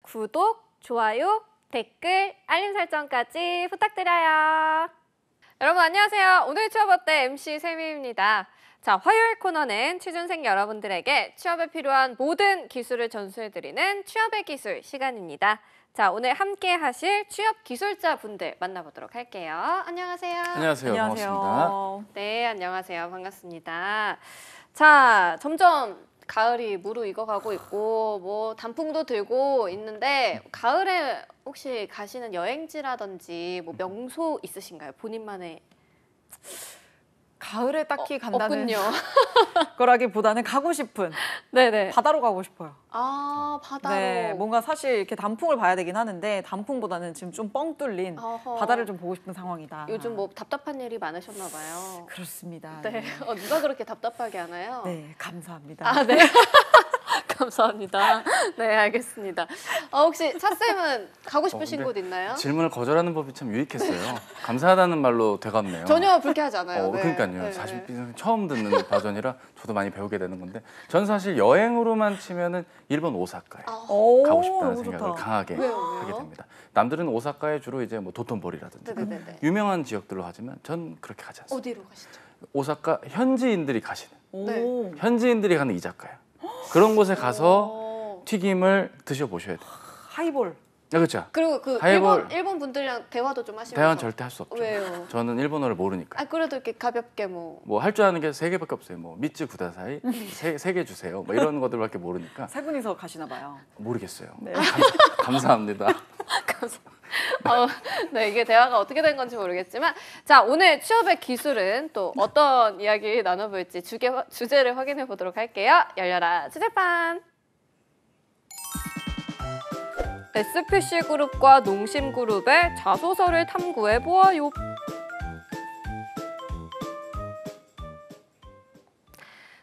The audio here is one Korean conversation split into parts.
구독, 좋아요, 댓글, 알림 설정까지 부탁드려요. 여러분 안녕하세요. 오늘 취업 어때 MC 세미입니다. 자, 화요일 코너는 취준생 여러분들에게 취업에 필요한 모든 기술을 전수해드리는 취업의 기술 시간입니다. 자, 오늘 함께 하실 취업 기술자 분들 만나보도록 할게요. 안녕하세요. 안녕하세요. 반갑습니다. 네, 안녕하세요. 반갑습니다. 자, 점점 가을이 무르익어가고 있고 뭐 단풍도 들고 있는데 가을에 혹시 가시는 여행지라든지 뭐 명소 있으신가요? 본인만의 가을에 딱히 간다는 없군요. 거라기보다는 가고 싶은 네네. 바다로 가고 싶어요. 아, 바다로. 네, 뭔가 사실 이렇게 단풍을 봐야 되긴 하는데 단풍보다는 지금 좀 뻥 뚫린 어허. 바다를 좀 보고 싶은 상황이다. 요즘 뭐 답답한 일이 많으셨나 봐요. 그렇습니다. 네. 누가 그렇게 답답하게 하나요? 네, 감사합니다. 아, 네. 감사합니다. 네, 알겠습니다. 혹시 차쌤은 가고 싶으신 곳 있나요? 질문을 거절하는 법이 참 유익했어요. 감사하다는 말로 돼갔네요. 전혀 불쾌하지 않아요. 네. 그러니까요. 네. 사실 처음 듣는 버전이라 저도 많이 배우게 되는 건데 전 사실 여행으로만 치면은 일본 오사카에 가고 싶다는 너무 생각을 좋다. 강하게 왜요? 하게 됩니다. 남들은 오사카에 주로 이제 뭐 도톤보리라든지 네네네. 유명한 지역들로 하지만 전 그렇게 가지 않습니다. 어디로 가시죠? 오사카 현지인들이 가시는 오. 현지인들이 가는 이자카야. 그런 곳에 가서 오. 튀김을 드셔보셔야 돼요. 하이볼. 그렇죠. 그리고 그 하이볼. 일본 분들이랑 대화도 좀 하시면서. 대화는 절대 할 수 없죠. 왜요? 저는 일본어를 모르니까. 아, 그래도 이렇게 가볍게 뭐. 뭐 할 줄 아는 게 세 개밖에 없어요. 뭐 미츠 구다사이, 세 개 주세요. 뭐 이런 것들밖에 모르니까 세 분이서 가시나 봐요. 모르겠어요. 네. 감사합니다. 네, 이게 대화가 어떻게 된 건지 모르겠지만 자, 오늘 취업의 기술은 또 어떤 이야기 나눠볼지 주제를 확인해 보도록 할게요. 열려라 주제판. SPC그룹과 농심그룹의 자소서를 탐구해 보아요.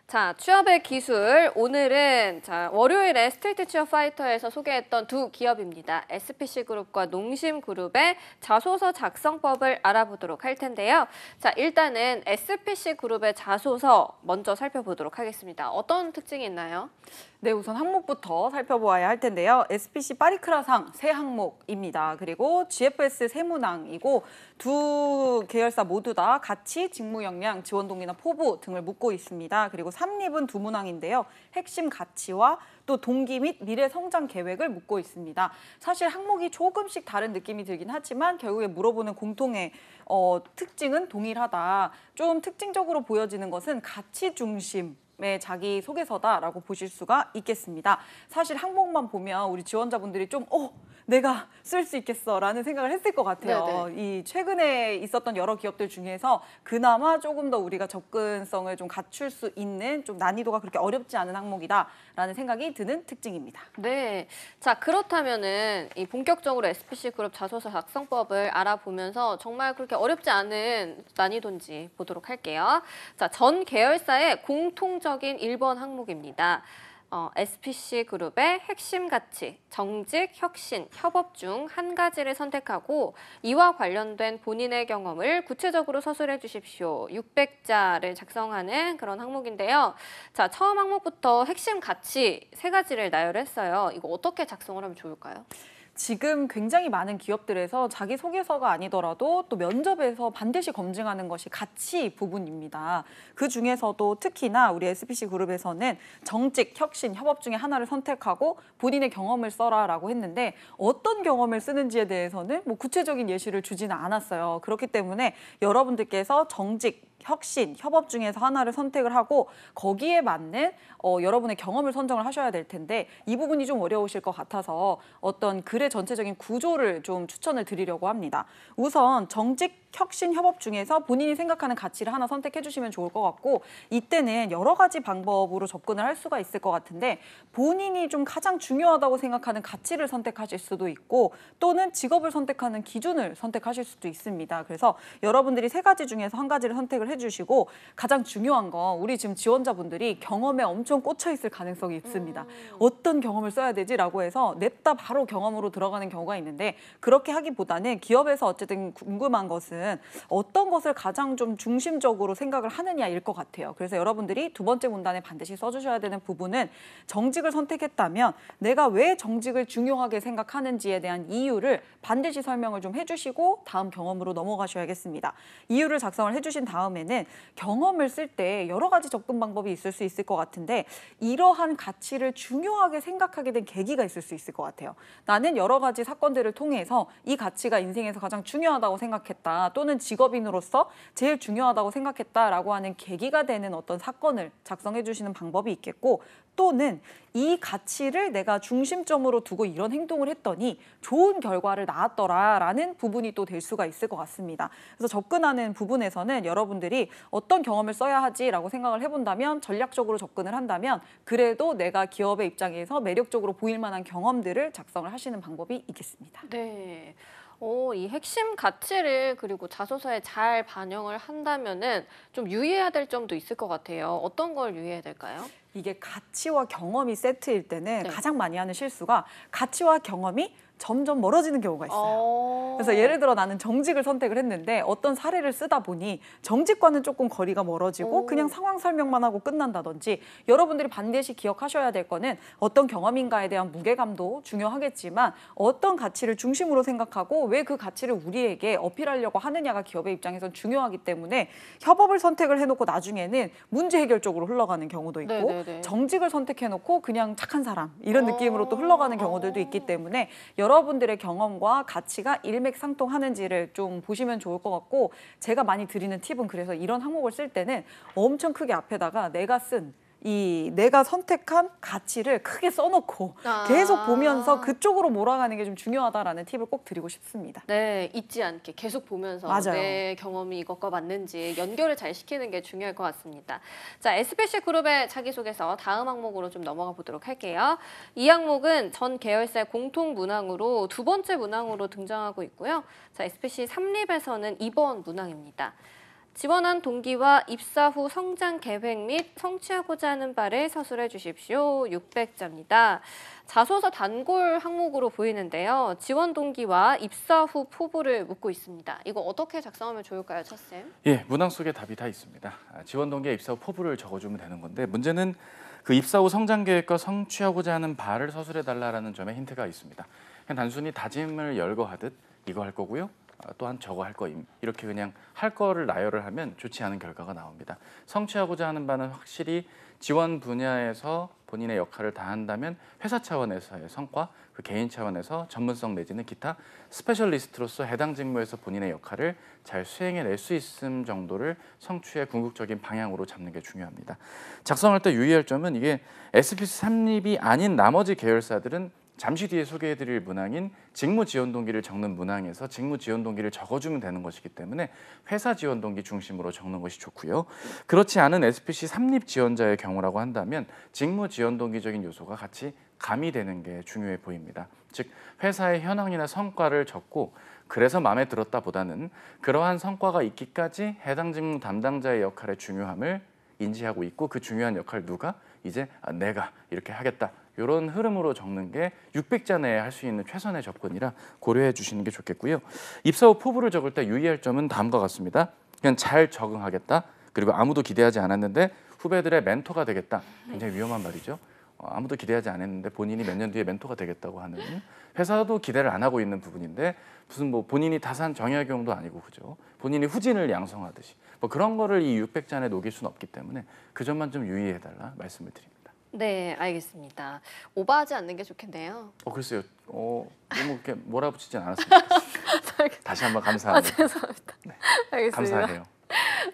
자, 취업의 기술. 오늘은 자, 월요일에 스트리트 취업 파이터에서 소개했던 두 기업입니다. SPC그룹과 농심그룹의 자소서 작성법을 알아보도록 할 텐데요. 자, 일단은 SPC그룹의 자소서 먼저 살펴보도록 하겠습니다. 어떤 특징이 있나요? 네, 우선 항목부터 살펴보아야 할 텐데요. SPC 파리크라상 세 항목입니다. 그리고 GFS 세문항이고 두 계열사 모두 다 가치, 직무 역량, 지원 동기나 포부 등을 묻고 있습니다. 그리고 삼립은 두 문항인데요. 핵심 가치와 또 동기 및 미래 성장 계획을 묻고 있습니다. 사실 항목이 조금씩 다른 느낌이 들긴 하지만 결국에 물어보는 공통의 특징은 동일하다. 좀 특징적으로 보여지는 것은 가치 중심. 자기 소개서다라고 보실 수가 있겠습니다. 사실 항목만 보면 우리 지원자분들이 좀 내가 쓸 수 있겠어라는 생각을 했을 것 같아요. 네네. 이 최근에 있었던 여러 기업들 중에서 그나마 조금 더 우리가 접근성을 좀 갖출 수 있는 좀 난이도가 그렇게 어렵지 않은 항목이다라는 생각이 드는 특징입니다. 네. 자, 그렇다면은 이 본격적으로 SPC그룹 자소서 작성법을 알아보면서 정말 그렇게 어렵지 않은 난이도인지 보도록 할게요. 자, 전 계열사의 공통적인 1번 항목입니다. SPC그룹의 핵심 가치, 정직, 혁신, 협업 중 한 가지를 선택하고 이와 관련된 본인의 경험을 구체적으로 서술해 주십시오. 600자를 작성하는 그런 항목인데요. 자, 처음 항목부터 핵심 가치 세 가지를 나열했어요. 이거 어떻게 작성을 하면 좋을까요? 지금 굉장히 많은 기업들에서 자기소개서가 아니더라도 또 면접에서 반드시 검증하는 것이 가치 부분입니다. 그 중에서도 특히나 우리 SPC 그룹에서는 정직, 혁신, 협업 중에 하나를 선택하고 본인의 경험을 써라라고 했는데 어떤 경험을 쓰는지에 대해서는 뭐 구체적인 예시를 주지는 않았어요. 그렇기 때문에 여러분들께서 정직, 혁신, 협업 중에서 하나를 선택을 하고 거기에 맞는 여러분의 경험을 선정을 하셔야 될 텐데 이 부분이 좀 어려우실 것 같아서 어떤 글의 전체적인 구조를 좀 추천을 드리려고 합니다. 우선 정직, 혁신, 협업 중에서 본인이 생각하는 가치를 하나 선택해 주시면 좋을 것 같고 이때는 여러 가지 방법으로 접근을 할 수가 있을 것 같은데 본인이 좀 가장 중요하다고 생각하는 가치를 선택하실 수도 있고 또는 직업을 선택하는 기준을 선택하실 수도 있습니다. 그래서 여러분들이 세 가지 중에서 한 가지를 선택을 해주시고 가장 중요한 건 우리 지금 지원자분들이 경험에 엄청 꽂혀 있을 가능성이 있습니다. 어떤 경험을 써야 되지라고 해서 냅다 바로 경험으로 들어가는 경우가 있는데 그렇게 하기보다는 기업에서 어쨌든 궁금한 것은 부분은 어떤 것을 가장 좀 중심적으로 생각을 하느냐일 것 같아요. 그래서 여러분들이 두 번째 문단에 반드시 써주셔야 되는 부분은 정직을 선택했다면 내가 왜 정직을 중요하게 생각하는지에 대한 이유를 반드시 설명을 좀 해주시고 다음 경험으로 넘어가셔야겠습니다. 이유를 작성을 해주신 다음에는 경험을 쓸 때 여러 가지 접근 방법이 있을 수 있을 것 같은데 이러한 가치를 중요하게 생각하게 된 계기가 있을 수 있을 것 같아요. 나는 여러 가지 사건들을 통해서 이 가치가 인생에서 가장 중요하다고 생각했다. 또는 직업인으로서 제일 중요하다고 생각했다라고 하는 계기가 되는 어떤 사건을 작성해 주시는 방법이 있겠고 또는 이 가치를 내가 중심점으로 두고 이런 행동을 했더니 좋은 결과를 낳았더라라는 부분이 또 될 수가 있을 것 같습니다. 그래서 접근하는 부분에서는 여러분들이 어떤 경험을 써야 하지라고 생각을 해본다면 전략적으로 접근을 한다면 그래도 내가 기업의 입장에서 매력적으로 보일 만한 경험들을 작성을 하시는 방법이 있겠습니다. 네. 이 핵심 가치를 그리고 자소서에 잘 반영을 한다면은 좀 유의해야 될 점도 있을 것 같아요. 어떤 걸 유의해야 될까요? 이게 가치와 경험이 세트일 때는 네. 가장 많이 하는 실수가 가치와 경험이 점점 멀어지는 경우가 있어요. 그래서 예를 들어 나는 정직을 선택을 했는데 어떤 사례를 쓰다 보니 정직과는 조금 거리가 멀어지고 그냥 상황 설명만 하고 끝난다든지 여러분들이 반드시 기억하셔야 될 거는 어떤 경험인가에 대한 무게감도 중요하겠지만 어떤 가치를 중심으로 생각하고 왜 그 가치를 우리에게 어필하려고 하느냐가 기업의 입장에선 중요하기 때문에 협업을 선택을 해놓고 나중에는 문제 해결 쪽으로 흘러가는 경우도 있고 네네네. 정직을 선택해놓고 그냥 착한 사람 이런 느낌으로 또 흘러가는 경우들도 있기 때문에 여러분들의 경험과 가치가 일맥상통하는지를 좀 보시면 좋을 것 같고 제가 많이 드리는 팁은 그래서 이런 항목을 쓸 때는 엄청 크게 앞에다가 내가 선택한 가치를 크게 써놓고 계속 보면서 그쪽으로 몰아가는 게 좀 중요하다라는 팁을 꼭 드리고 싶습니다. 네, 잊지 않게 계속 보면서 맞아요. 내 경험이 이것과 맞는지 연결을 잘 시키는 게 중요할 것 같습니다. 자, SPC 그룹의 자기소개서 다음 항목으로 좀 넘어가 보도록 할게요. 이 항목은 전 계열사의 공통 문항으로 두 번째 문항으로 등장하고 있고요. 자, SPC 3립에서는 2번 문항입니다. 지원한 동기와 입사 후 성장 계획 및 성취하고자 하는 바를 서술해 주십시오. 600자입니다. 자소서 단골 항목으로 보이는데요. 지원 동기와 입사 후 포부를 묻고 있습니다. 이거 어떻게 작성하면 좋을까요, 첫쌤? 예, 문항 속에 답이 다 있습니다. 지원 동기와 입사 후 포부를 적어주면 되는 건데 문제는 그 입사 후 성장 계획과 성취하고자 하는 바를 서술해 달라라는 점에 힌트가 있습니다. 그냥 단순히 다짐을 열거하듯 이거 할 거고요. 또한 저거 할 거임 이렇게 그냥 할 거를 나열을 하면 좋지 않은 결과가 나옵니다. 성취하고자 하는 바는 확실히 지원 분야에서 본인의 역할을 다한다면 회사 차원에서의 성과, 그 개인 차원에서 전문성 내지는 기타 스페셜리스트로서 해당 직무에서 본인의 역할을 잘 수행해낼 수 있음 정도를 성취의 궁극적인 방향으로 잡는 게 중요합니다. 작성할 때 유의할 점은 이게 SPC 3립이 아닌 나머지 계열사들은 잠시 뒤에 소개해드릴 문항인 직무 지원 동기를 적는 문항에서 직무 지원 동기를 적어주면 되는 것이기 때문에 회사 지원 동기 중심으로 적는 것이 좋고요. 그렇지 않은 SPC 3립 지원자의 경우라고 한다면 직무 지원 동기적인 요소가 같이 가미되는 게 중요해 보입니다. 즉 회사의 현황이나 성과를 적고 그래서 마음에 들었다보다는 그러한 성과가 있기까지 해당 직무 담당자의 역할의 중요함을 인지하고 있고 그 중요한 역할 누가? 이제 내가 이렇게 하겠다. 이런 흐름으로 적는 게 600자 내에 할 수 있는 최선의 접근이라 고려해 주시는 게 좋겠고요. 입사 후 포부를 적을 때 유의할 점은 다음과 같습니다. 그냥 잘 적응하겠다. 그리고 아무도 기대하지 않았는데 후배들의 멘토가 되겠다. 굉장히 위험한 말이죠. 아무도 기대하지 않았는데 본인이 몇 년 뒤에 멘토가 되겠다고 하는 회사도 기대를 안 하고 있는 부분인데 무슨 뭐 본인이 다산 정약용도 아니고 그죠. 본인이 후진을 양성하듯이 뭐 그런 거를 이 600자 안에 녹일 수는 없기 때문에 그 점만 좀 유의해달라 말씀을 드립니다. 네, 알겠습니다. 오버하지 않는 게 좋겠네요. 글쎄요. 너무 이렇게 몰아붙이진 않았습니다. 다시 한번 감사합니다. 죄송합니다. 네. 알겠습니다. 감사해요.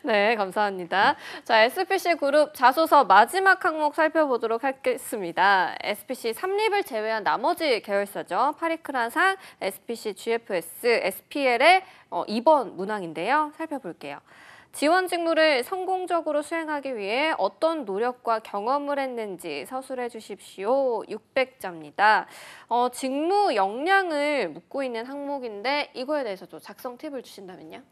네, 감사합니다. 자, SPC 그룹 자소서 마지막 항목 살펴보도록 하겠습니다. SPC 3립을 제외한 나머지 계열사죠. 파리크란상, SPC GFS, SPL의 2번 문항인데요. 살펴볼게요. 지원 직무를 성공적으로 수행하기 위해 어떤 노력과 경험을 했는지 서술해 주십시오. 600자입니다. 직무 역량을 묻고 있는 항목인데 이거에 대해서 좀 작성 팁을 주신다면요?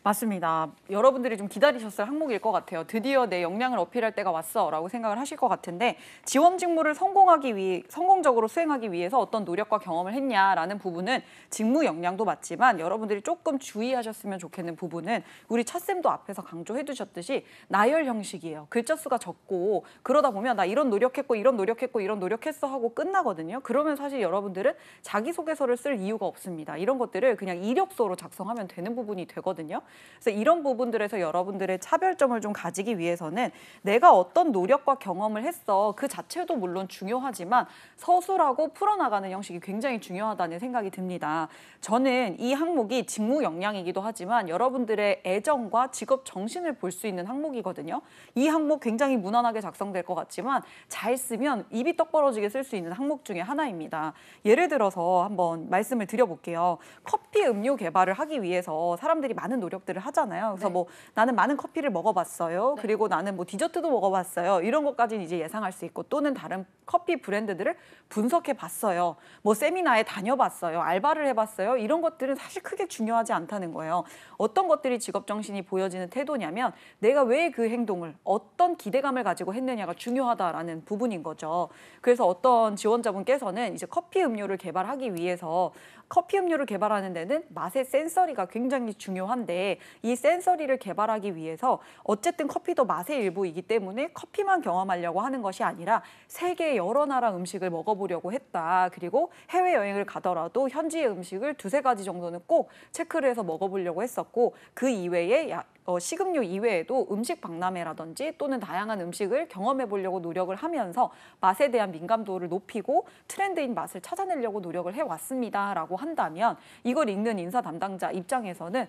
맞습니다. 여러분들이 좀 기다리셨을 항목일 것 같아요. 드디어 내 역량을 어필할 때가 왔어라고 생각을 하실 것 같은데 지원 직무를 성공적으로 수행하기 위해서 어떤 노력과 경험을 했냐라는 부분은 직무 역량도 맞지만 여러분들이 조금 주의하셨으면 좋겠는 부분은 우리 차쌤도 앞에서 강조해 두셨듯이 나열 형식이에요. 글자 수가 적고 그러다 보면 나 이런 노력했고 이런 노력했고 이런 노력했어 하고 끝나거든요. 그러면 사실 여러분들은 자기소개서를 쓸 이유가 없습니다. 이런 것들을 그냥 이력서로 작성하면 되는 부분이 되거든요. 그래서 이런 부분들에서 여러분들의 차별점을 좀 가지기 위해서는 내가 어떤 노력과 경험을 했어 그 자체도 물론 중요하지만 서술하고 풀어나가는 형식이 굉장히 중요하다는 생각이 듭니다. 저는 이 항목이 직무 역량이기도 하지만 여러분들의 애정과 직업 정신을 볼 수 있는 항목이거든요. 이 항목 굉장히 무난하게 작성될 것 같지만 잘 쓰면 입이 떡 벌어지게 쓸 수 있는 항목 중에 하나입니다. 예를 들어서 한번 말씀을 드려볼게요. 커피 음료 개발을 하기 위해서 사람들이 많은 노력들을 하잖아요. 그래서 네. 뭐 나는 많은 커피를 먹어봤어요. 네. 그리고 나는 뭐 디저트도 먹어봤어요. 이런 것까지는 이제 예상할 수 있고 또는 다른 커피 브랜드들을 분석해봤어요. 뭐 세미나에 다녀봤어요. 알바를 해봤어요. 이런 것들은 사실 크게 중요하지 않다는 거예요. 어떤 것들이 직업 정신이 보여지는 태도냐면 내가 왜 그 행동을 어떤 기대감을 가지고 했느냐가 중요하다라는 부분인 거죠. 그래서 어떤 지원자분께서는 이제 커피 음료를 개발하기 위해서 커피 음료를 개발하는 데는 맛의 센서리가 굉장히 중요한데 이 센서리를 개발하기 위해서 어쨌든 커피도 맛의 일부이기 때문에 커피만 경험하려고 하는 것이 아니라 세계 여러 나라 음식을 먹어보려고 했다. 그리고 해외여행을 가더라도 현지의 음식을 두세 가지 정도는 꼭 체크를 해서 먹어보려고 했었고 그 이외에 식음료 이외에도 음식 박람회라든지 또는 다양한 음식을 경험해 보려고 노력을 하면서 맛에 대한 민감도를 높이고 트렌드인 맛을 찾아내려고 노력을 해왔습니다라고 한다면 이걸 읽는 인사 담당자 입장에서는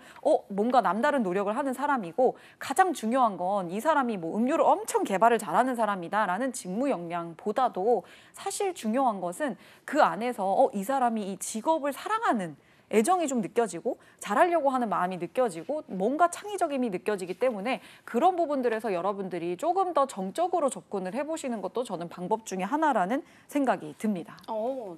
뭔가 남다른 노력을 하는 사람이고 가장 중요한 건 이 사람이 뭐 음료를 엄청 개발을 잘하는 사람이다라는 직무 역량보다도 사실 중요한 것은 그 안에서 이 사람이 이 직업을 사랑하는 애정이 좀 느껴지고 잘하려고 하는 마음이 느껴지고 뭔가 창의적임이 느껴지기 때문에 그런 부분들에서 여러분들이 조금 더 정적으로 접근을 해보시는 것도 저는 방법 중에 하나라는 생각이 듭니다.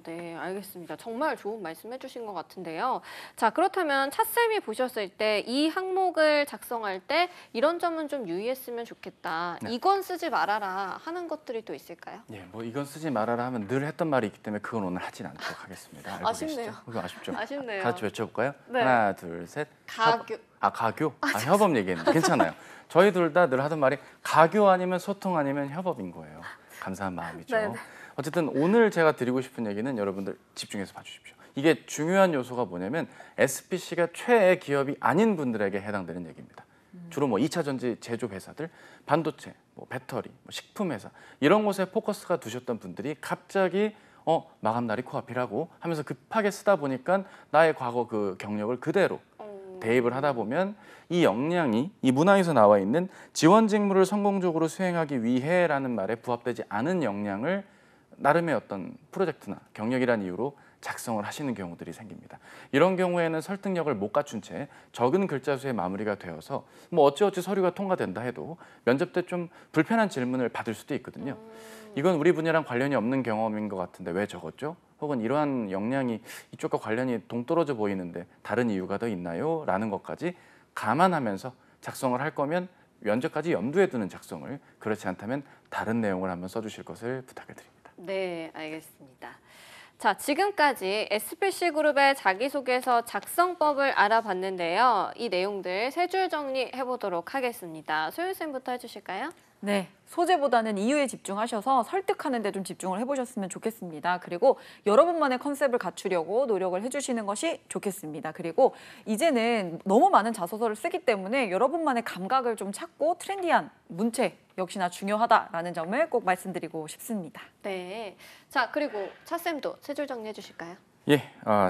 네, 알겠습니다. 정말 좋은 말씀 해주신 것 같은데요. 자, 그렇다면 차쌤이 보셨을 때 이 항목을 작성할 때 이런 점은 좀 유의했으면 좋겠다. 네. 이건 쓰지 말아라 하는 것들이 또 있을까요? 예, 뭐 이건 쓰지 말아라 하면 늘 했던 말이 있기 때문에 그건 오늘 하진 않도록 하겠습니다. 알고 아쉽네요. 계시죠? 그거 아쉽죠? 아쉽네요. 같이 외쳐볼까요? 네. 하나, 둘, 셋. 가교. 가교? 협업 얘기했는데 괜찮아요. 저희 둘 다 늘 하던 말이 가교 아니면 소통 아니면 협업인 거예요. 감사한 마음이죠. 네네. 어쨌든 오늘 제가 드리고 싶은 얘기는 여러분들 집중해서 봐주십시오. 이게 중요한 요소가 뭐냐면 SPC가 최애 기업이 아닌 분들에게 해당되는 얘기입니다. 주로 뭐 2차 전지 제조 회사들, 반도체, 뭐 배터리, 뭐 식품 회사 이런 곳에 포커스가 두셨던 분들이 갑자기 마감 날이 코앞이라고 하면서 급하게 쓰다 보니까 나의 과거 그 경력을 그대로 대입을 하다 보면 이 역량이 이 문항에서 나와 있는 지원 직무를 성공적으로 수행하기 위해라는 말에 부합되지 않은 역량을 나름의 어떤 프로젝트나 경력이란 이유로 작성을 하시는 경우들이 생깁니다. 이런 경우에는 설득력을 못 갖춘 채 적은 글자 수에 마무리가 되어서 뭐 어찌어찌 서류가 통과된다 해도 면접 때 좀 불편한 질문을 받을 수도 있거든요. 이건 우리 분야랑 관련이 없는 경험인 것 같은데 왜 적었죠? 혹은 이러한 역량이 이쪽과 관련이 동떨어져 보이는데 다른 이유가 더 있나요? 라는 것까지 감안하면서 작성을 할 거면 면접까지 염두에 두는 작성을, 그렇지 않다면 다른 내용을 한번 써주실 것을 부탁을 드립니다. 네, 알겠습니다. 자, 지금까지 SPC그룹의 자기소개서 작성법을 알아봤는데요. 이 내용들 세 줄 정리해 보도록 하겠습니다. 소윤쌤부터 해주실까요? 네, 소재보다는 이유에 집중하셔서 설득하는 데 좀 집중을 해보셨으면 좋겠습니다. 그리고 여러분만의 컨셉을 갖추려고 노력을 해주시는 것이 좋겠습니다. 그리고 이제는 너무 많은 자소서를 쓰기 때문에 여러분만의 감각을 좀 찾고 트렌디한 문체 역시나 중요하다라는 점을 꼭 말씀드리고 싶습니다. 네. 자, 그리고 차쌤도 세 줄 정리해 주실까요? 예,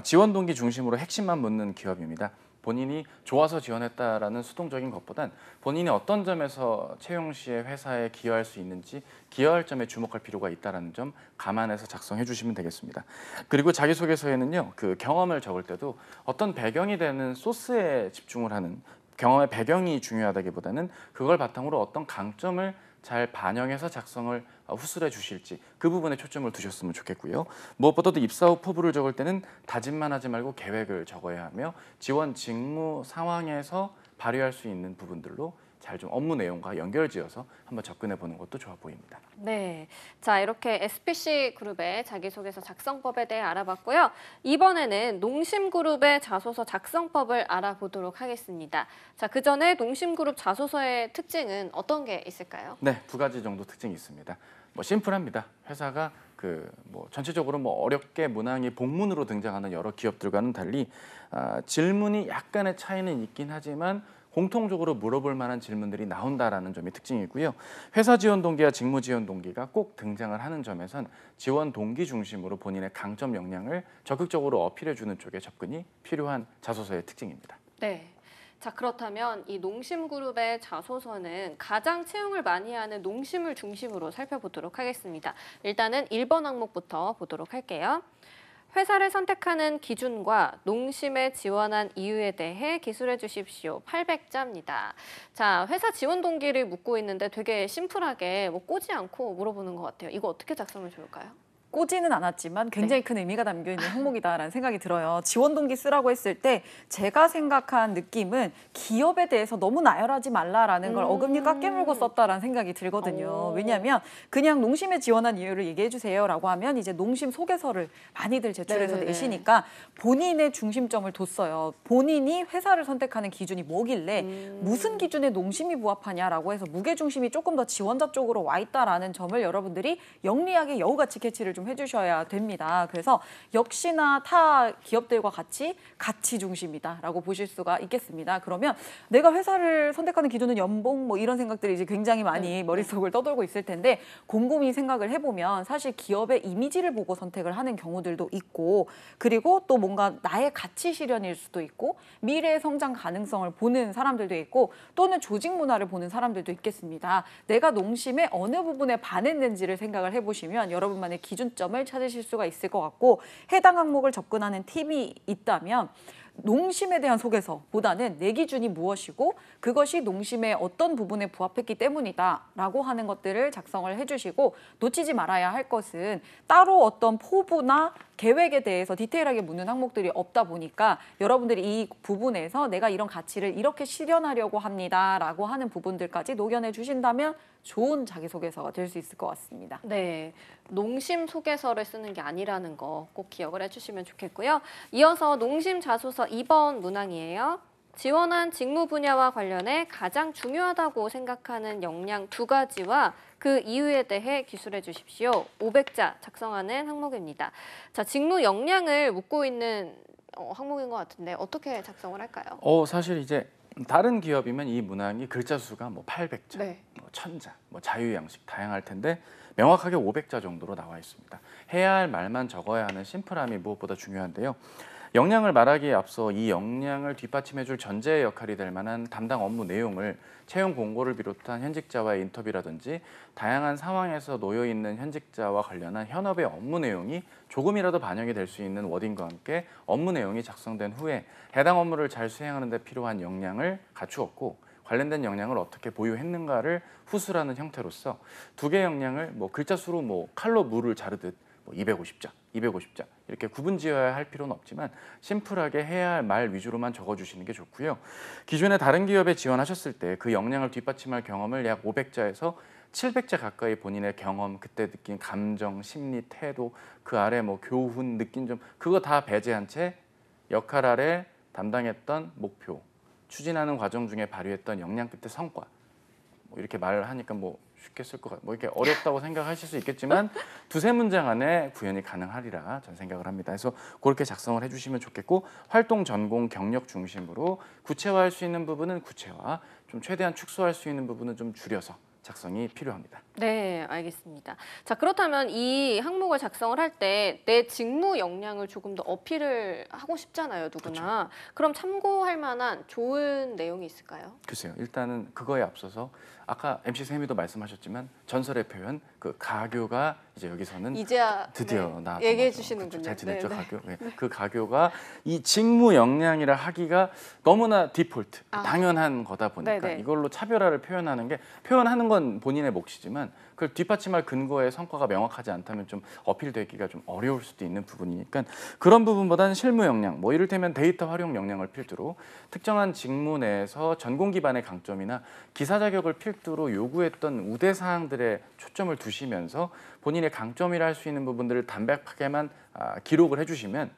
지원 동기 중심으로 핵심만 묻는 기업입니다. 본인이 좋아서 지원했다라는 수동적인 것보단 본인이 어떤 점에서 채용 시에 회사에 기여할 수 있는지 기여할 점에 주목할 필요가 있다는 점 감안해서 작성해 주시면 되겠습니다. 그리고 자기소개서에는요, 그 경험을 적을 때도 어떤 배경이 되는 소스에 집중을 하는, 경험의 배경이 중요하다기보다는 그걸 바탕으로 어떤 강점을 잘 반영해서 작성을 후술해 주실지 그 부분에 초점을 두셨으면 좋겠고요. 무엇보다도 입사 후 포부를 적을 때는 다짐만 하지 말고 계획을 적어야 하며 지원 직무 상황에서 발휘할 수 있는 부분들로 잘 좀 업무 내용과 연결지어서 한번 접근해 보는 것도 좋아 보입니다. 네, 자 이렇게 SPC 그룹의 자기소개서 작성법에 대해 알아봤고요. 이번에는 농심그룹의 자소서 작성법을 알아보도록 하겠습니다. 자, 그 전에 농심그룹 자소서의 특징은 어떤 게 있을까요? 네, 두 가지 정도 특징이 있습니다. 뭐 심플합니다. 회사가 전체적으로 어렵게 문항이 복문으로 등장하는 여러 기업들과는 달리 질문이 약간의 차이는 있긴 하지만 공통적으로 물어볼 만한 질문들이 나온다라는 점이 특징이고요. 회사 지원 동기와 직무 지원 동기가 꼭 등장을 하는 점에선 지원 동기 중심으로 본인의 강점 역량을 적극적으로 어필해 주는 쪽에 접근이 필요한 자소서의 특징입니다. 네. 자, 그렇다면 이 농심그룹의 자소서는 가장 채용을 많이 하는 농심을 중심으로 살펴보도록 하겠습니다. 일단은 1번 항목부터 보도록 할게요. 회사를 선택하는 기준과 농심에 지원한 이유에 대해 기술해 주십시오. 800자입니다. 자, 회사 지원 동기를 묻고 있는데 되게 심플하게 꼬지 않고 물어보는 것 같아요. 이거 어떻게 작성하면 좋을까요? 꼬지는 않았지만 굉장히 큰 의미가 담겨 있는 항목이다라는 생각이 들어요. 지원 동기 쓰라고 했을 때 제가 생각한 느낌은 기업에 대해서 너무 나열하지 말라라는 걸 어금니 깎깨 물고 썼다라는 생각이 들거든요. 왜냐하면 그냥 농심에 지원한 이유를 얘기해 주세요라고 하면 이제 농심 소개서를 많이들 제출해서 네네네. 내시니까 본인의 중심점을 뒀어요. 본인이 회사를 선택하는 기준이 뭐길래 무슨 기준에 농심이 부합하냐라고 해서 무게중심이 조금 더 지원자 쪽으로 와 있다라는 점을 여러분들이 영리하게 여우같이 캐치를 좀 해주셔야 됩니다. 그래서 역시나 타 기업들과 같이 가치 중심이다라고 보실 수가 있겠습니다. 그러면 내가 회사를 선택하는 기준은 연봉 이런 생각들이 이제 굉장히 많이 머릿속을 떠돌고 있을 텐데 곰곰이 생각을 해보면 사실 기업의 이미지를 보고 선택을 하는 경우들도 있고 그리고 또 뭔가 나의 가치 실현일 수도 있고 미래의 성장 가능성을 보는 사람들도 있고 또는 조직 문화를 보는 사람들도 있겠습니다. 내가 농심의 어느 부분에 반했는지를 생각을 해보시면 여러분만의 기준점을 찾으실 수가 있을 것 같고 해당 항목을 접근하는 팁이 있다면 농심에 대한 소개서보다는 내 기준이 무엇이고 그것이 농심의 어떤 부분에 부합했기 때문이다라고 하는 것들을 작성을 해주시고 놓치지 말아야 할 것은 따로 어떤 포부나 계획에 대해서 디테일하게 묻는 항목들이 없다 보니까 여러분들이 이 부분에서 내가 이런 가치를 이렇게 실현하려고 합니다라고 하는 부분들까지 녹여내 주신다면 좋은 자기소개서가 될 수 있을 것 같습니다. 네, 농심 소개서를 쓰는 게 아니라는 거 꼭 기억을 해주시면 좋겠고요. 이어서 농심 자소서 2번 문항이에요. 지원한 직무 분야와 관련해 가장 중요하다고 생각하는 역량 2가지와 그 이유에 대해 기술해 주십시오. 500자 작성하는 항목입니다. 자, 직무 역량을 묻고 있는 항목인 것 같은데 어떻게 작성을 할까요? 사실 이제 다른 기업이면 이 문항이 글자 수가 800자, 네. 1000자, 자유양식 다양할 텐데 명확하게 500자 정도로 나와 있습니다. 해야 할 말만 적어야 하는 심플함이 무엇보다 중요한데요. 역량을 말하기에 앞서 이 역량을 뒷받침해줄 전제의 역할이 될 만한 담당 업무 내용을 채용 공고를 비롯한 현직자와의 인터뷰라든지 다양한 상황에서 놓여있는 현직자와 관련한 현업의 업무 내용이 조금이라도 반영이 될 수 있는 워딩과 함께 업무 내용이 작성된 후에 해당 업무를 잘 수행하는 데 필요한 역량을 갖추었고 관련된 역량을 어떻게 보유했는가를 후술하는 형태로서 두 개의 역량을 글자 수로 칼로 물을 자르듯 250자, 250자 이렇게 구분지어야 할 필요는 없지만 심플하게 해야 할 말 위주로만 적어주시는 게 좋고요. 기존에 다른 기업에 지원하셨을 때 그 역량을 뒷받침할 경험을 약 500자에서 700자 가까이 본인의 경험, 그때 느낀 감정, 심리, 태도, 그 아래 교훈, 느낀 점 그거 다 배제한 채 역할 아래 담당했던 목표, 추진하는 과정 중에 발휘했던 역량 끝의 성과 이렇게 말을 하니까 쉽게 쓸 것 같고 이렇게 어렵다고 생각하실 수 있겠지만 두세 문장 안에 구현이 가능하리라 저는 생각을 합니다. 그래서 그렇게 작성을 해주시면 좋겠고 활동 전공 경력 중심으로 구체화할 수 있는 부분은 구체화, 좀 최대한 축소할 수 있는 부분은 좀 줄여서 작성이 필요합니다. 네, 알겠습니다. 자, 그렇다면 이 항목을 작성을 할 때 내 직무 역량을 조금 더 어필을 하고 싶잖아요, 누구나. 그럼 참고할 만한 좋은 내용이 있을까요? 글쎄요. 일단은 그거에 앞서서 아까 MC 쌤이도 말씀하셨지만 전설의 표현 그 가교가 이제 여기서는 이제야 드디어 나왔던 얘기해 거죠. 주시는군요. 잘 지냈죠, 네, 네. 가교. 네. 그 가교가 이 직무 역량이라 하기가 너무나 디폴트, 당연한 거다 보니까 네네. 이걸로 차별화를 표현하는 건 본인의 몫이지만 그걸 뒷받침할 근거의 성과가 명확하지 않다면 좀 어필되기가 좀 어려울 수도 있는 부분이니까 그런 부분보다는 실무 역량, 뭐 이를테면 데이터 활용 역량을 필두로 특정한 직무 내에서 전공 기반의 강점이나 기사 자격을 필두로 요구했던 우대 사항들에 초점을 두시면서 본인의 강점이라 할 수 있는 부분들을 담백하게만 기록을 해주시면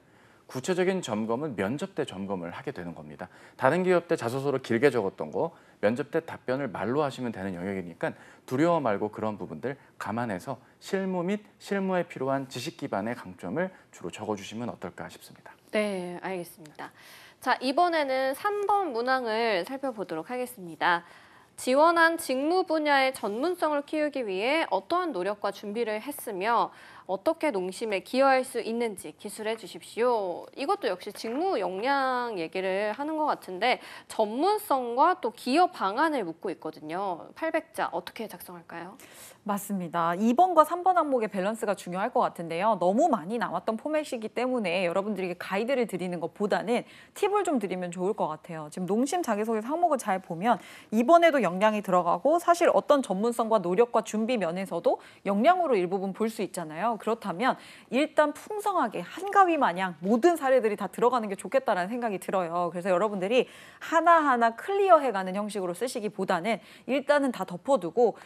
구체적인 점검은 면접 때 점검을 하게 되는 겁니다. 다른 기업 때 자소서로 길게 적었던 거 면접 때 답변을 말로 하시면 되는 영역이니까 두려워 말고 그런 부분들 감안해서 실무 및 실무에 필요한 지식 기반의 강점을 주로 적어주시면 어떨까 싶습니다. 네, 알겠습니다. 자, 이번에는 3번 문항을 살펴보도록 하겠습니다. 지원한 직무 분야의 전문성을 키우기 위해 어떠한 노력과 준비를 했으며 어떻게 농심에 기여할 수 있는지 기술해 주십시오. 이것도 역시 직무 역량 얘기를 하는 것 같은데 전문성과 또 기여 방안을 묻고 있거든요. 800자 어떻게 작성할까요? 맞습니다. 2번과 3번 항목의 밸런스가 중요할 것 같은데요. 너무 많이 나왔던 포맷이기 때문에 여러분들에게 가이드를 드리는 것보다는 팁을 좀 드리면 좋을 것 같아요. 지금 농심 자기소개서 항목을 잘 보면 2번에도 역량이 들어가고 사실 어떤 전문성과 노력과 준비 면에서도 역량으로 일부분 볼 수 있잖아요. 그렇다면 일단 풍성하게 한가위 마냥 모든 사례들이 다 들어가는 게 좋겠다라는 생각이 들어요. 그래서 여러분들이 하나하나 클리어해가는 형식으로 쓰시기보다는 일단은 다 덮어두고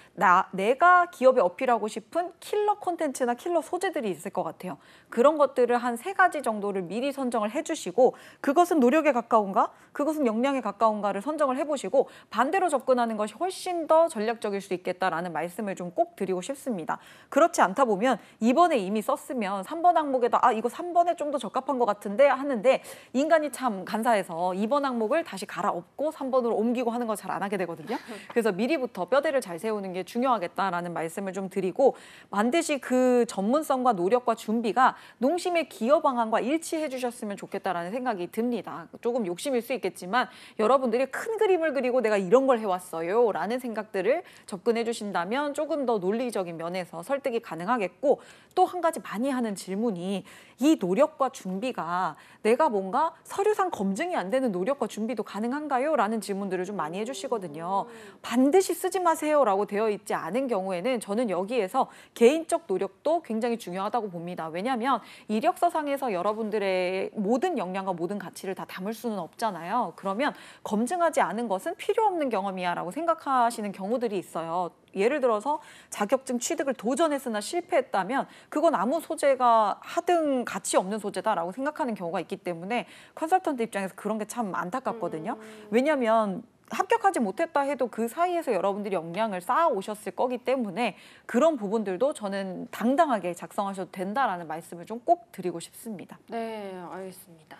내가 기업에 어필하고 싶은 킬러 콘텐츠나 킬러 소재들이 있을 것 같아요. 그런 것들을 한 3가지 정도를 미리 선정을 해주시고 그것은 노력에 가까운가? 그것은 역량에 가까운가를 선정을 해보시고 반대로 접근하는 것이 훨씬 더 전략적일 수 있겠다라는 말씀을 좀 꼭 드리고 싶습니다. 그렇지 않다 보면 2번에 이미 썼으면 3번 항목에다 이거 3번에 좀 더 적합한 것 같은데 하는데 인간이 참 간사해서 2번 항목을 다시 갈아엎고 3번으로 옮기고 하는 거 잘 안 하게 되거든요. 그래서 미리부터 뼈대를 잘 세우는 게 중요하겠다라는 말씀을 좀 드리고 반드시 그 전문성과 노력과 준비가 농심의 기여 방안과 일치해 주셨으면 좋겠다라는 생각이 듭니다. 조금 욕심일 수 있겠지만 여러분들이 큰 그림을 그리고 내가 이런 걸 해왔어요 라는 생각들을 접근해 주신다면 조금 더 논리적인 면에서 설득이 가능하겠고 또 한 가지 많이 하는 질문이 이 노력과 준비가 내가 뭔가 서류상 검증이 안 되는 노력과 준비도 가능한가요? 라는 질문들을 좀 많이 해주시거든요. 반드시 쓰지 마세요 라고 되어 있지 않은 경우에는 저는 여기에서 개인적 노력도 굉장히 중요하다고 봅니다. 왜냐하면 이력서상에서 여러분들의 모든 역량과 모든 가치를 다 담을 수는 없잖아요. 그러면 검증하지 않은 것은 필요 없는 경험이야 라고 생각하시는 경우들이 있어요. 예를 들어서 자격증 취득을 도전했으나 실패했다면 그건 아무 소재가 하등 가치 없는 소재다라고 생각하는 경우가 있기 때문에 컨설턴트 입장에서 그런 게 참 안타깝거든요. 왜냐하면 합격하지 못했다 해도 그 사이에서 여러분들이 역량을 쌓아 오셨을 거기 때문에 그런 부분들도 저는 당당하게 작성하셔도 된다라는 말씀을 좀 꼭 드리고 싶습니다. 네, 알겠습니다.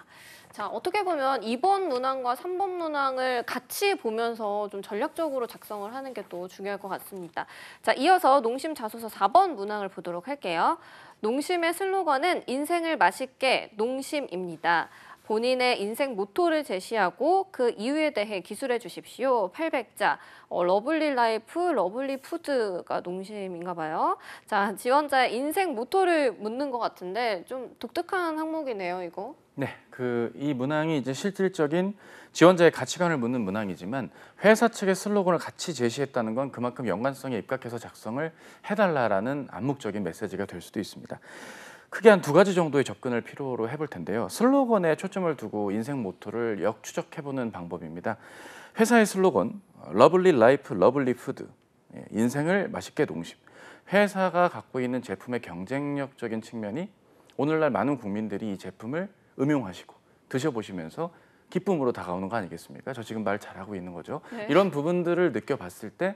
자, 어떻게 보면 2번 문항과 3번 문항을 같이 보면서 좀 전략적으로 작성을 하는 게 또 중요할 것 같습니다. 자, 이어서 농심 자소서 4번 문항을 보도록 할게요. 농심의 슬로건은 인생을 맛있게 농심입니다. 본인의 인생 모토를 제시하고 그 이유에 대해 기술해 주십시오. 800자. 러블리 라이프, 러블리 푸드가 농심인가 봐요. 자, 지원자의 인생 모토를 묻는 것 같은데 좀 독특한 항목이네요, 이거. 네, 이 문항이 이제 실질적인 지원자의 가치관을 묻는 문항이지만 회사 측의 슬로건을 같이 제시했다는 건 그만큼 연관성에 입각해서 작성을 해달라라는 암묵적인 메시지가 될 수도 있습니다. 크게 한 2가지 정도의 접근을 필요로 해볼 텐데요. 슬로건에 초점을 두고 인생 모토를 역추적해보는 방법입니다. 회사의 슬로건, 러블리 라이프, 러블리 푸드, 인생을 맛있게 농심. 회사가 갖고 있는 제품의 경쟁력적인 측면이 오늘날 많은 국민들이 이 제품을 음용하시고 드셔보시면서 기쁨으로 다가오는 거 아니겠습니까? 저 지금 말 잘하고 있는 거죠. 네. 이런 부분들을 느껴봤을 때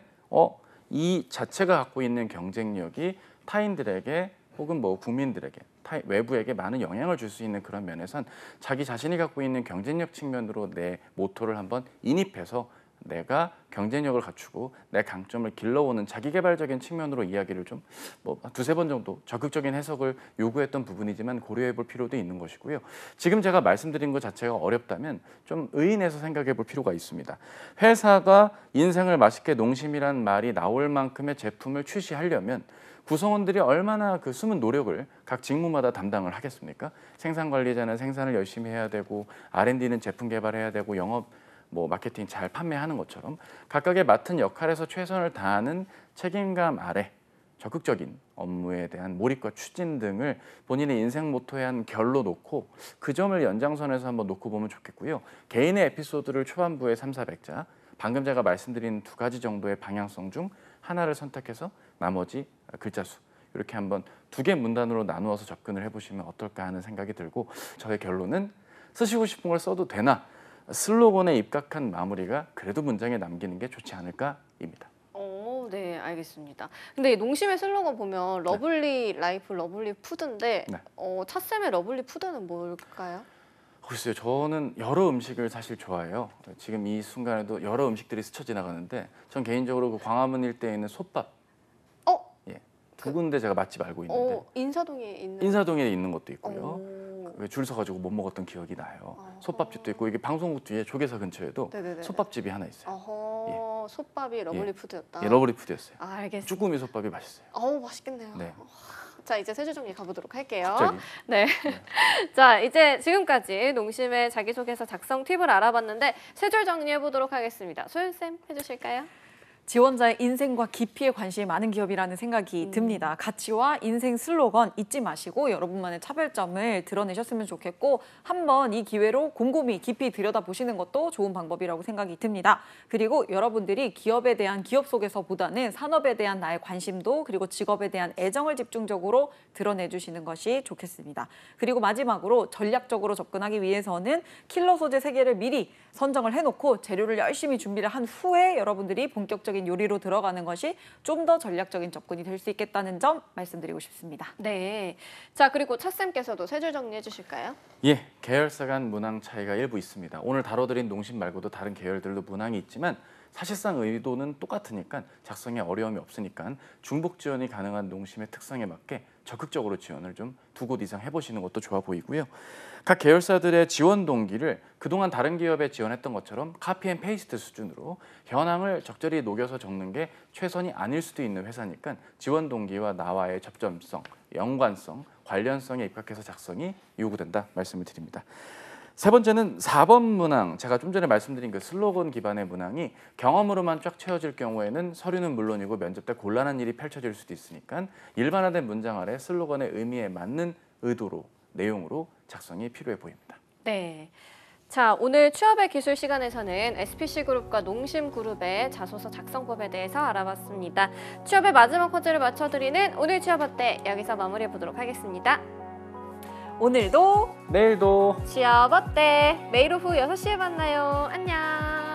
이 자체가 갖고 있는 경쟁력이 타인들에게 혹은 뭐 국민들에게 외부에게 많은 영향을 줄 수 있는 그런 면에선 자기 자신이 갖고 있는 경쟁력 측면으로 내 모토를 한번 인입해서 내가 경쟁력을 갖추고 내 강점을 길러오는 자기개발적인 측면으로 이야기를 좀 뭐 2-3번 정도 적극적인 해석을 요구했던 부분이지만 고려해 볼 필요도 있는 것이고요. 지금 제가 말씀드린 것 자체가 어렵다면 좀 의인해서 생각해 볼 필요가 있습니다. 회사가 인생을 맛있게 농심이란 말이 나올 만큼의 제품을 출시하려면 구성원들이 얼마나 그 숨은 노력을 각 직무마다 담당을 하겠습니까? 생산 관리자는 생산을 열심히 해야 되고 R&D는 제품 개발해야 되고 영업 마케팅 잘 판매하는 것처럼 각각의 맡은 역할에서 최선을 다하는 책임감 아래 적극적인 업무에 대한 몰입과 추진 등을 본인의 인생 모토의 한 결로 놓고 그 점을 연장선에서 한번 놓고 보면 좋겠고요. 개인의 에피소드를 초반부에 3, 400자, 방금 제가 말씀드린 2가지 정도의 방향성 중 하나를 선택해서 나머지 글자 수 이렇게 한번 2개 문단으로 나누어서 접근을 해보시면 어떨까 하는 생각이 들고 저의 결론은 쓰시고 싶은 걸 써도 되나 슬로건에 입각한 마무리가 그래도 문장에 남기는 게 좋지 않을까입니다. 네, 알겠습니다. 근데 이 농심의 슬로건 보면 러블리 라이프, 러블리 푸드인데 네. 차쌤의 러블리 푸드는 뭘까요? 글쎄요, 저는 여러 음식을 사실 좋아해요. 지금 이 순간에도 여러 음식들이 스쳐 지나가는데 전 개인적으로 그 광화문 일대에 있는 솥밥, 예, 2군데 제가 맛집 알고 있는데 인사동에 있는 인사동에 있는 것도 있고요. 오. 줄 서가지고 못 먹었던 기억이 나요. 어허. 솥밥집도 있고 이게 방송국 뒤에 조계사 근처에도 네네네네. 솥밥집이 하나 있어요. 어허, 솥밥이 러블리 푸드였다. 예, 러블리 푸드였어요. 알겠습니다. 쭈꾸미 솥밥이 맛있어요. 맛있겠네요. 네. 자, 이제 세 줄 정리 가보도록 할게요. 갑자기. 네. 자, 이제 지금까지 농심의 자기소개서 작성 팁을 알아봤는데 세 줄 정리해 보도록 하겠습니다. 소윤쌤 해주실까요? 지원자의 인생과 깊이에 관심이 많은 기업이라는 생각이 듭니다. 가치와 인생 슬로건 잊지 마시고 여러분만의 차별점을 드러내셨으면 좋겠고 한번 이 기회로 곰곰이 깊이 들여다보시는 것도 좋은 방법이라고 생각이 듭니다. 그리고 여러분들이 기업에 대한 기업 속에서보다는 산업에 대한 나의 관심도 그리고 직업에 대한 애정을 집중적으로 드러내주시는 것이 좋겠습니다. 그리고 마지막으로 전략적으로 접근하기 위해서는 킬러 소재 3개를 미리 선정을 해놓고 재료를 열심히 준비를 한 후에 여러분들이 본격적인 요리로 들어가는 것이 좀 더 전략적인 접근이 될 수 있겠다는 점 말씀드리고 싶습니다. 네. 자, 그리고 차쌤께서도 세 줄 정리해 주실까요? 예, 계열사 간 문항 차이가 일부 있습니다. 오늘 다뤄드린 농심 말고도 다른 계열들도 문항이 있지만 사실상 의도는 똑같으니까 작성에 어려움이 없으니까 중복 지원이 가능한 농심의 특성에 맞게 적극적으로 지원을 좀 2곳 이상 해보시는 것도 좋아 보이고요. 각 계열사들의 지원 동기를 그동안 다른 기업에 지원했던 것처럼 카피 앤 페이스트 수준으로 현황을 적절히 녹여서 적는 게 최선이 아닐 수도 있는 회사니까 지원 동기와 나와의 접점성, 연관성, 관련성에 입각해서 작성이 요구된다 말씀을 드립니다. 세 번째는 4번 문항, 제가 좀 전에 말씀드린 그 슬로건 기반의 문항이 경험으로만 쫙 채워질 경우에는 서류는 물론이고 면접 때 곤란한 일이 펼쳐질 수도 있으니까 일반화된 문장 아래 슬로건의 의미에 맞는 의도로, 내용으로 작성이 필요해 보입니다. 네. 자, 오늘 취업의 기술 시간에서는 SPC그룹과 농심그룹의 자소서 작성법에 대해서 알아봤습니다. 취업의 마지막 퀴즈를 맞춰드리는 오늘 취업 어때? 여기서 마무리해 보도록 하겠습니다. 오늘도 내일도 취업 어때? 매일 오후 6시에 만나요. 안녕.